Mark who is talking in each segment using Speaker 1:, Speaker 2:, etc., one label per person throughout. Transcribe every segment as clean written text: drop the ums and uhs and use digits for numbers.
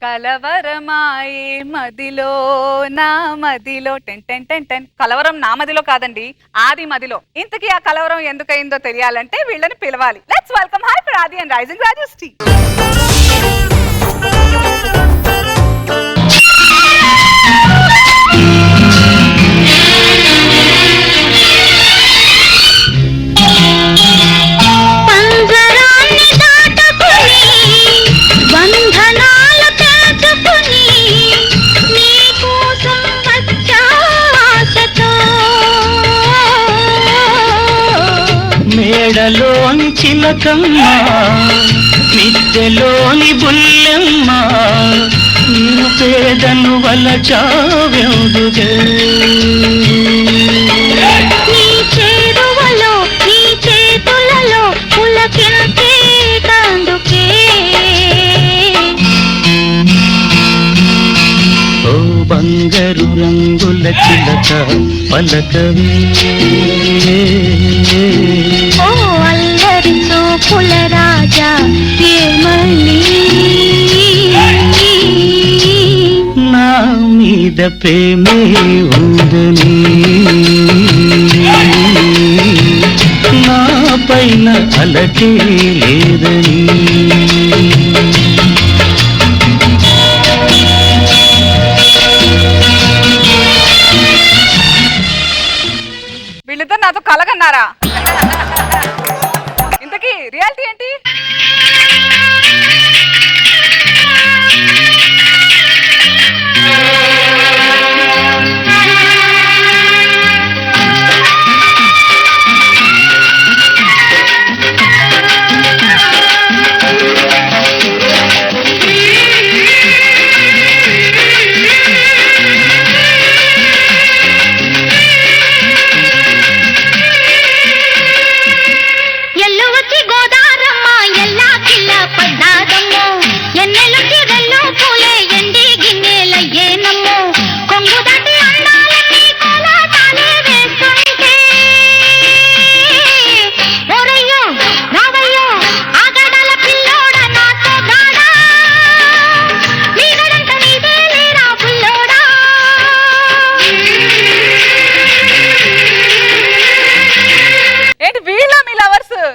Speaker 1: కలవరమాయే మదిలో నా మదిలో టెన్ టెన్ టెన్ టెన్. కలవరం నా మదిలో కాదండి, ఆది మదిలో. ఇంతకీ ఆ కలవరం ఎందుకయిందో తెలియాలంటే వీళ్ళని పిలవాలి. లెట్స్ వెల్కమ్ హై ఫర్ ఆది అండ్ రైజింగ్ రాజశ్రీ.
Speaker 2: మేడలోని చిలకమ్మ, మిద్దెలోని బుల్లెమ్మ, నిన్ను పేదను వలచావెందుకే?
Speaker 3: నీ చేరువలో నీ చేతులలో పులకించే కందుకే.
Speaker 2: ఓ బంగారు రంగుల చిలక పలకవే,
Speaker 3: ఓ అల్లరి చూపుల రాజా ఏమని
Speaker 2: నా మీద ప్రేమే ఉందని, నా పైన అలకే లేదని.
Speaker 1: వీళ్ళిద్దరు నాతో కలగన్నారా? ఇంతకీ రియాలిటీ ఏంటి?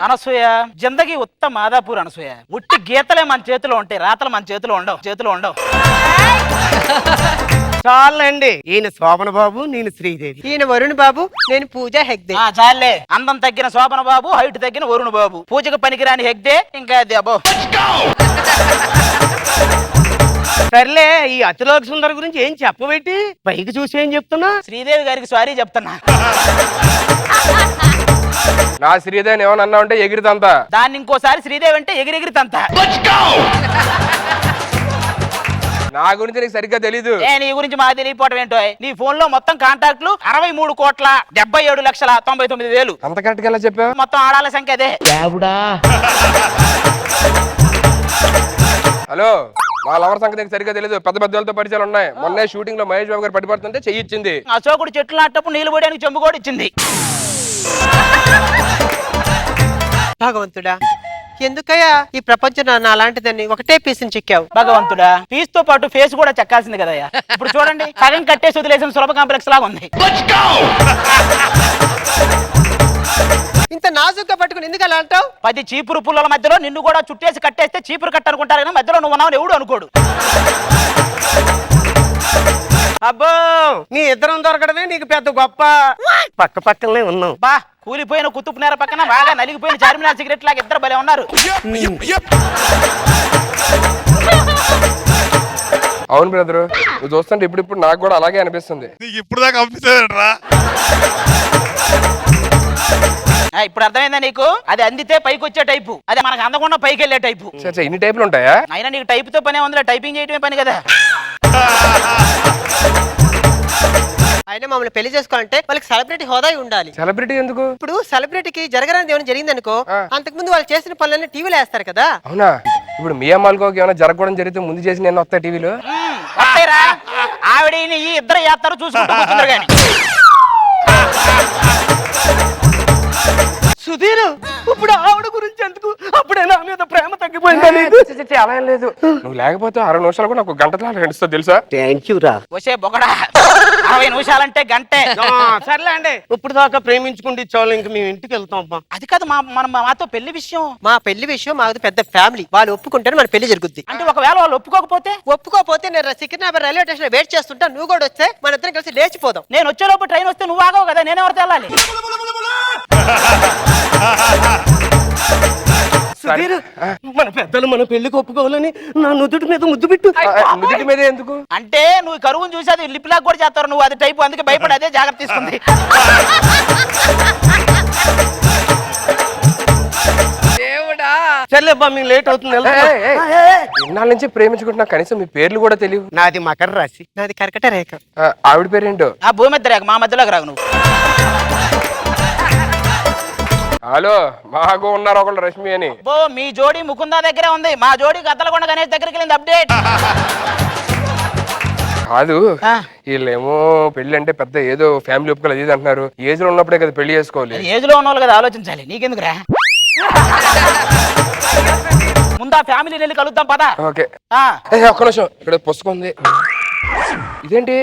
Speaker 4: అనసూయ జిందగీ ఉత్తమ మాదాపూర్. అనసూయ ఉట్టి గీతలే మన చేతిలో ఉంటాయి, రాతలు మన చేతిలో ఉండవు.
Speaker 5: చాలండి. ఈయన శోభన బాబు, నేను శ్రీదేవి. ఈయన వరుణ్ బాబు, నేను పూజా హెగ్దే.
Speaker 4: చాలే. అందం తగ్గిన శోభన బాబు, హైట్ తగ్గిన వరుణ్ బాబు, పూజకు పనికిరాని హెగ్దే. ఇంకా అది అబ్బో.
Speaker 5: సర్లే, ఈ అతిలోక సుందర గురించి ఏం చెప్పబెట్టి పైకి చూసి ఏం చెప్తున్నా?
Speaker 4: శ్రీదేవి గారికి సారీ చెప్తున్నా.
Speaker 6: నా శ్రీదేవిని ఏమన్నా ఉంటే ఎగిరితంత,
Speaker 4: దాన్ని ఇంకోసారి శ్రీదేవి అంటే ఎగిరెగిరి తంత.
Speaker 6: నా గురించి నీకు సరిగ్గా తెలీదు.
Speaker 4: నీ గురించి మాకు తెలియపోవటం ఏంటో. నీ ఫోన్ లో మొత్తం కాంటాక్ట్లు 63,77,99,000.
Speaker 6: అంత కరెక్ట్ గా చెప్పావు?
Speaker 4: మొత్తం ఆడాల సంఖ్య అదే.
Speaker 6: హలో, మా లవర్ సంగతి నీకు సరిగ్గా తెలీదు. పెద్ద పెద్దలతో పరిచయాలు ఉన్నాయి. మొన్నే షూటింగ్ లో మహేష్ బాబు గారు పడిపడుతుంటే చెయ్యిచ్చింది.
Speaker 4: అశోకుడు చెట్లు నాటప్పుడు నీళ్లు పోయడానికి చెంబు కూడా ఇచ్చింది.
Speaker 5: భగవంతుడా, ఎందుకయ్యా ఈ ప్రపంచం నాన్న అలాంటిదని ఒకటే పీసుని చెక్కావు?
Speaker 4: భగవంతుడా, పీస్ తో పాటు ఫేస్ కూడా చెక్కాల్సింది కదయ్యా. ఇప్పుడు చూడండి, సగం కట్టేసి వదిలేసిన సులభ కాంప్లెక్స్ లాగా ఉంది.
Speaker 5: ఇంత నాజుగ్గా పట్టుకుని ఎందుకు అలా అంటావు?
Speaker 4: 10 చీపురు పుల్లల మధ్యలో నిన్ను కూడా చుట్టేసి కట్టేస్తే చీపురు కట్ట అనుకుంటారు కానీ మధ్యలో నువ్వు ఉన్నావు ఎవడు అనుకోడు.
Speaker 5: అబ్బో, నీ ఇద్దరం దొరకడమే నీకు పెద్ద గొప్ప. పక్క పక్కనే ఉన్నావు.
Speaker 4: బా, కూలిపోయిన కుతుపు నేర పక్కన బాగా నలిగిపోయిన చార్మినార్ సిగరెట్ లాగా ఇద్దరు భలే ఉన్నారు.
Speaker 6: అవును బ్రదరు, నువ్వు చూస్తుంటే ఇప్పుడు నాకు కూడా అలాగే అనిపిస్తుంది.
Speaker 7: ఇప్పుడు దాకా అనిపిస్తుందట్రా.
Speaker 4: ఇప్పుడు అర్థమైందా నీకు? అది అందితే పైకి వచ్చే టైపు, అది మనకు అందకుండా పైకి వెళ్ళే టైపు.
Speaker 6: ఇన్ని టైపులు ఉంటాయా?
Speaker 4: అయినా నీకు టైప్ తో పనే ఉందిలే, టైపింగ్ చేయటమే పని కదా.
Speaker 5: అయినా మమ్మల్ని పెళ్లి చేసుకోవాలంటే వాళ్ళకి సెలబ్రిటీ హోదా ఉండాలి.
Speaker 6: సెలబ్రిటీ ఎందుకు?
Speaker 5: ఇప్పుడు సెలబ్రిటీకి జరగరానిది ఏమైనా జరిగింది అనుకో, అంతకుముందు వాళ్ళు చేసిన పనులన్నీ టీవీలో వేస్తారు కదా.
Speaker 6: అవునా? ఇప్పుడు మీ అమ్మాయికి ఏమైనా జరగకూడదు జరిగితే ముందు చేసి నేను వస్తా టీవీలో.
Speaker 4: వస్తాయిరా, ఆవిడ ఈ ఇద్దరు చేస్తారు చూసుకుంటూ కూర్చుంటారు కానీ.
Speaker 5: సుధీర్, ఇప్పుడు ఆవిడ గురించి ఎందుకు? అప్పుడే నా మీద ప్రేమ తగ్గిపోయి తెలిసిపోయిందా నీకు?
Speaker 6: అలా ఏం లేదు. నువ్వు లేకపోతే 6 నిమిషాలు కూడా నాకు గంటతో నడుస్తుంది తెలుసా?
Speaker 5: థ్యాంక్ యూ రా.
Speaker 4: వచ్చే బొగడా 60 నిమిషాలంటే గంటే.
Speaker 5: సర్లే అండి, ఇప్పుడు దాకా ప్రేమించుకుంటే చాలు, ఇంక మేము ఇంటికి వెళ్తాం అమ్మా.
Speaker 4: అది కాదు మాతో పెళ్లి విషయం.
Speaker 5: మా పెళ్లి విషయం మాది పెద్ద ఫ్యామిలీ, వాళ్ళు ఒప్పుకుంటేనే మన పెళ్లి జరుగుద్ది.
Speaker 4: అంటే ఒకవేళ వాళ్ళు ఒప్పుకోకపోతే
Speaker 5: ఒప్పుకోపోతే నేను సికింద్రాబాద్ రైల్వే స్టేషన్ లో వెయిట్ చేస్తుంటా, నువ్వు కూడా వస్తే మన ఇద్దరం కలిసి లేచిపోదాం.
Speaker 4: నేను వచ్చేలోపు ట్రైన్ వస్తే నువ్వు ఆగవు కదా, నేనెవరితో వెళ్ళాలి?
Speaker 5: సుధీర్, మన పెద్దలు మన పెళ్లికి ఒప్పుకోవాలని నా నుదుటి మీద ముద్దు పెట్టు.
Speaker 6: నుదుటి మీద ఎందుకు?
Speaker 4: అంటే నువ్వు కరువును చూసి అది లిప్ లాక్ కూడా చేస్తారు, నువ్వు అది టైపు, అందుకే భయపడి అదే జాగ్రత్త తీసుకుంది.
Speaker 1: దేవుడా.
Speaker 5: సర్లే అబ్బా, మేము లేట్ అవుతుంది, వెళ్తాం.
Speaker 6: ఇన్నాళ్ళ నుంచి ప్రేమించుకుంటున్నా, కనీసం మీ పేర్లు కూడా తెలియవు.
Speaker 5: నాది మకర రాశి, నాది కర్కట రేఖ.
Speaker 6: ఆవిడ పేరేంటో?
Speaker 4: ఆ భూమి మీద రాక మా మధ్యలోకి రాకు నువ్వు.
Speaker 6: హలో, మాకు ఉన్నారు ఒకళ్ళు రష్మి అని.
Speaker 4: మీ జోడి ముకుందా దగ్గరే ఉంది, మా జోడి గద్దలకొండ గణేష్ దగ్గరికి వెళ్ళింది. అప్డేట్
Speaker 6: కాదు, వీళ్ళేమో పెళ్లి అంటే పెద్ద ఏదో ఫ్యామిలీ ఒప్పుకోవాలి అది ఇది అంటున్నారు. ఏజ్ లో ఉన్నప్పుడే కదా పెళ్లి చేసుకోవాలి.
Speaker 4: ఏజ్ లో ఉన్న వాళ్ళు కదా ఆలోచించాలి, నీకెందుకురా? ముందు ఆ ఫ్యామిలీని వెళ్ళి కలుద్దాం పదా.
Speaker 6: ఓకే, ఒక్క నిమిషం, ఇక్కడ పుస్తకం ఉంది. ఇదేంటి,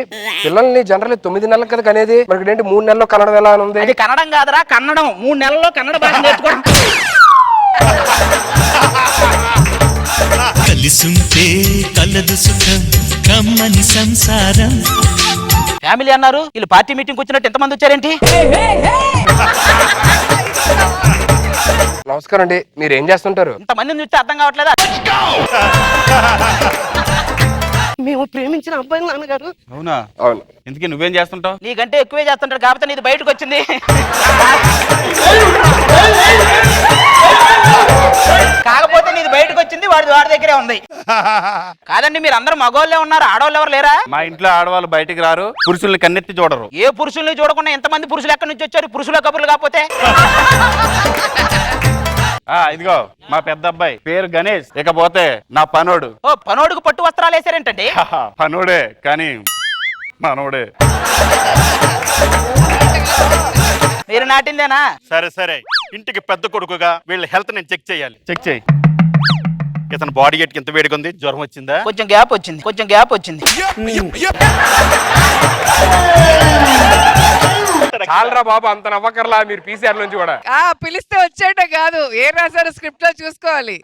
Speaker 6: పిల్లల్ని జనరల్ 9 నెలలకు కదా కనేది, మరి ఏంటి 3 నెలల్లో కన్నడం ఎలా అని ఉంది?
Speaker 4: అది కన్నడం కాదురా, కన్నడం. 3 నెలల్లో కన్నడ భాష నేర్చుకోవడం.
Speaker 2: కలిసుంటే కలదు సుఖం కమ్మని సంసారం.
Speaker 4: ఫ్యామిలీ అన్నారు, వీళ్ళు పార్టీ మీటింగ్ వచ్చినట్టు ఎంతమంది వచ్చారేంటి?
Speaker 6: నమస్కారం అండి, మీరు ఏం చేస్తుంటారు?
Speaker 4: ఇంతమందిని చూస్తే అర్థం కావట్లేదా?
Speaker 5: మేము ప్రేమించిన అబ్బాయి నాన్నగారు.
Speaker 7: అవునా?
Speaker 6: అవును.
Speaker 7: ఎందుకు నువ్వేం చేస్తుంటావు?
Speaker 4: నీకంటే ఎక్కువే చేస్తుంటాడు కాబట్టి నీది బయటకు వచ్చింది. కాకపోతే నీది బయటకు వచ్చింది, వాడి దగ్గరే ఉంది. కాదండి, మీరు అందరూ మగోళ్ళే ఉన్నారు, ఆడవాళ్ళు ఎవరు లేరా?
Speaker 7: మా ఇంట్లో ఆడవాళ్ళు బయటికి రారు, పురుషుల్ని కన్నెత్తి చూడరు.
Speaker 4: ఏ పురుషుల్ని చూడకుండా ఎంతమంది పురుషులు ఎక్కడి నుంచి వచ్చారు? పురుషుల కబుర్లు కాకపోతే.
Speaker 7: ఇదిగో మా పెద్ద అబ్బాయి పేరు గణేష్, ఇకపోతే నా పనోడు.
Speaker 4: ఓ, పనోడుకు పట్టు వస్త్రాలు వేసారేంటండి?
Speaker 7: పనోడే కానీ మనోడే.
Speaker 4: మీరు నాటిందేనా?
Speaker 7: సరే సరే, ఇంటికి పెద్ద కొడుకుగా వీళ్ళ హెల్త్ నేను చెక్ చేయాలి. చెక్ చేయి. ఇతను బాడీ గేట్కి ఎంత వేడిగా ఉంది? జ్వరం వచ్చిందా?
Speaker 4: కొంచెం గ్యాప్ వచ్చింది.
Speaker 6: చాలరా బాబు, అంత నవ్వకర్లా, మీరు పీసీఆర్ నుంచి కూడా.
Speaker 8: పిలిస్తే వచ్చేట కాదు, ఏ రాశారు స్క్రిప్ట్ లో చూసుకోవాలి.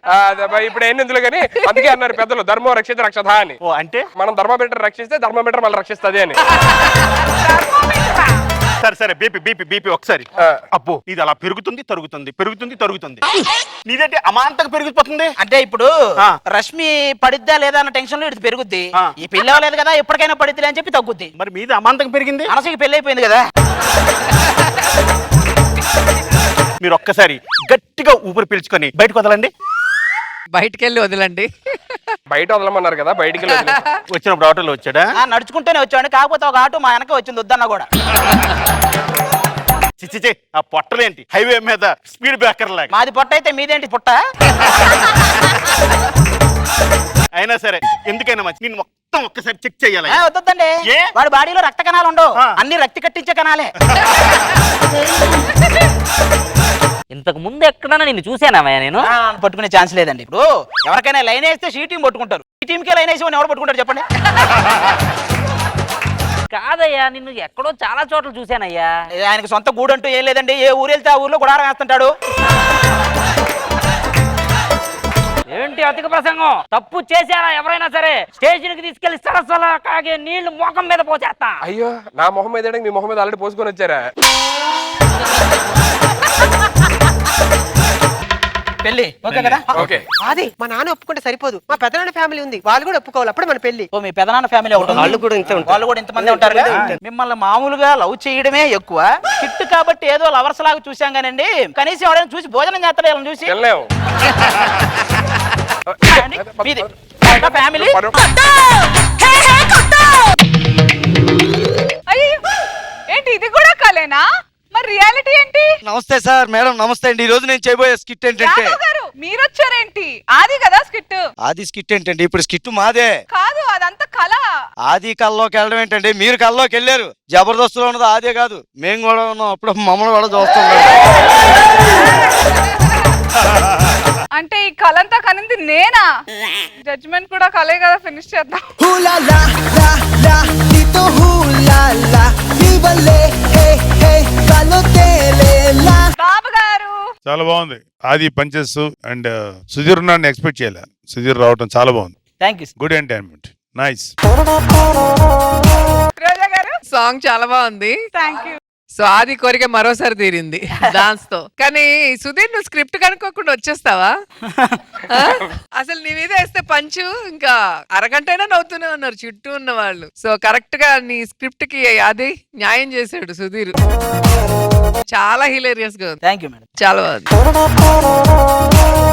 Speaker 6: ఇప్పుడు ఏంది ఇందులో కానీ, అందుకే అన్నారు పెద్దలు ధర్మో రక్షిత రక్షత అని.
Speaker 7: ఓ అంటే
Speaker 6: మనం ధర్మమీటర్ రక్షిస్తే ధర్మమీటర్ మళ్ళీ రక్షిస్తుంది అని.
Speaker 7: సరే సరే, బీపీ ఒకసారి. అబ్బో, ఇది అలా పెరుగుతుంది. నీదంటే అమాంతంగా పెరిగిపోతుంది.
Speaker 4: అంటే ఇప్పుడు రష్మి పడిద్దా లేదా అన్న టెన్షన్ లో ఇది పెరుగుద్ది. ఈ పెళ్లి అవ్వలేదు కదా, ఎప్పటికైనా పడిద్ది అని చెప్పి తగ్గుద్ది.
Speaker 7: మరి మీది అమాంతంగా పెరిగింది.
Speaker 4: అనసూయకి పెళ్లి అయిపోయింది కదా.
Speaker 7: మీరు ఒక్కసారి గట్టిగా ఊపిరి పీల్చుకొని బయటకు వదలండి.
Speaker 8: బయటికెళ్ళి వదలండి.
Speaker 6: బయట వదలమన్నారు కదా, బయటికి
Speaker 7: వచ్చినప్పుడు ఆటోలో వచ్చాడా?
Speaker 4: నడుచుకుంటూనే వచ్చాడు, కాకపోతే ఒక ఆటో మా వెనక వచ్చింది, వద్దన్నా కూడా.
Speaker 7: చిచ్చిచే, ఆ పొట్టలేంటి హైవే మీద స్పీడ్ బ్రేకర్ లాగా.
Speaker 4: మాది పొట్ట అయితే మీదేంటి పుట్ట?
Speaker 7: అయినా సరే, ఎందుకైనా మంచి నేను మొత్తం ఒక్కసారి చెక్ చేయాలి.
Speaker 4: వద్దండి, వాడి బాడీలో రక్త కణాలు ఉండవు, అన్ని రక్తి కట్టించే కణాలే.
Speaker 9: ఇంతకు ముందు ఎక్కడన్నా నిన్ను చూసానమ్మా నేను?
Speaker 4: పట్టుకునే ఛాన్స్ లేదండి. ఇప్పుడు ఎవరికైనా లైన్ వేస్తే షీ టీం పట్టుకుంటారు, ఈ టీంకే లైన్ వేసి ఎవరు పట్టుకుంటారు చెప్పండి?
Speaker 9: కాదయ్యా, నిన్ను ఎక్కడో చాలా చోట్ల చూసానయ్యా.
Speaker 4: ఆయనకి సొంత గూడు అంటూ ఏం లేదండి, ఏ ఊరు వెళ్తే ఆ ఊర్లో గుడారం వేస్తుంటాడు.
Speaker 9: ఏంటి అధిక ప్రసంగం? తప్పు చేశారా ఎవరైనా సరే స్టేషన్ కి తీసుకెళ్లి సరసలా కాగే నీళ్లు ముఖం మీద పోసేస్తా.
Speaker 6: అయ్యో, నా మొహం మీద మీ మొహం మీద ఆల్రెడీ పోసుకొని వచ్చారా?
Speaker 4: పెళ్లి ఓకే కదా?
Speaker 6: ఓకే.
Speaker 5: అది మా నాన్న ఒప్పుకుంటే సరిపోదు, మా పెద్దనాన్న ఫ్యామిలీ ఉంది, వాళ్ళు కూడా ఒప్పుకోవాలి, అప్పుడు మన పెళ్లి.
Speaker 4: ఓ, మీ పెదనాన్న ఫ్యామిలీ ఒకటి,
Speaker 5: వాళ్ళు కూడా
Speaker 4: ఇంతమంది ఉంటారు కదా. మిమ్మల్ని మామూలుగా లవ్ చేయడమే ఎక్కువ, కిట్టు కాబట్టి ఏదో లవర్స్ లాగా చూసాం కానండి, కనీసం ఎవరైనా చూసి భోజనం చేస్తాడు ఇలా చూసి. ఫ్యామిలీ
Speaker 1: ఏంటి ఇది కూడా కలేనా? మరి రియాలిటీ ఏంటి?
Speaker 10: నమస్తే సార్, మేడం నమస్తే అండి. ఈ రోజు నేను చేయబోయే స్కిట్ ఏంటంటే,
Speaker 1: మీరొచ్చారేంటి? ఆది కదా స్కిట్.
Speaker 10: ఆది స్కిట్ ఏంటండి? ఇప్పుడు స్కిట్ మాదే
Speaker 1: కాదు, అదంతా కళ.
Speaker 10: ఆది కల్లోకి వెళ్ళడం ఏంటండి? మీరు కల్లోకి వెళ్ళారు. జబర్దస్త్లో ఉన్నది ఆదే కాదు, మేము కూడా ఉన్నాం, అప్పుడు మమ్మల్ని కూడా చూస్తున్నాం.
Speaker 1: అంటే ఈ కలంతా కనింది నేనా? జడ్జ్మెంట్ కూడా కలే కదా, ఫినిష్ చేద్దాం. బాబు గారు
Speaker 11: చాలా బాగుంది. ఆది పంచెస్ అండ్ సుధీర్ నన్ను ఎక్స్పెక్ట్ చేయలే. సుధీర్ రావటం చాలా బాగుంది.
Speaker 4: Thank you.
Speaker 11: Good entertainment. Nice.
Speaker 1: Roja garu
Speaker 8: song చాలా బాగుంది.
Speaker 1: Thank you.
Speaker 8: సో ఆది కోరిక మరోసారి తీరింది డాన్స్ తో. కానీ సుధీర్, నువ్వు స్క్రిప్ట్ కనుక్కోకుండా వచ్చేస్తావా? ఆ? అసలు నీ మీద వేస్తే పంచు ఇంకా అరగంటైనా నవ్వుతూనే ఉన్నారు చుట్టూ ఉన్న వాళ్ళు. సో కరెక్ట్ గా నీ స్క్రిప్ట్ కి అది న్యాయం చేశాడు సుధీర్. చాలా హిలేరియస్ గా ఉంది.
Speaker 4: Thank you madam.
Speaker 8: చాలా బాగుంది.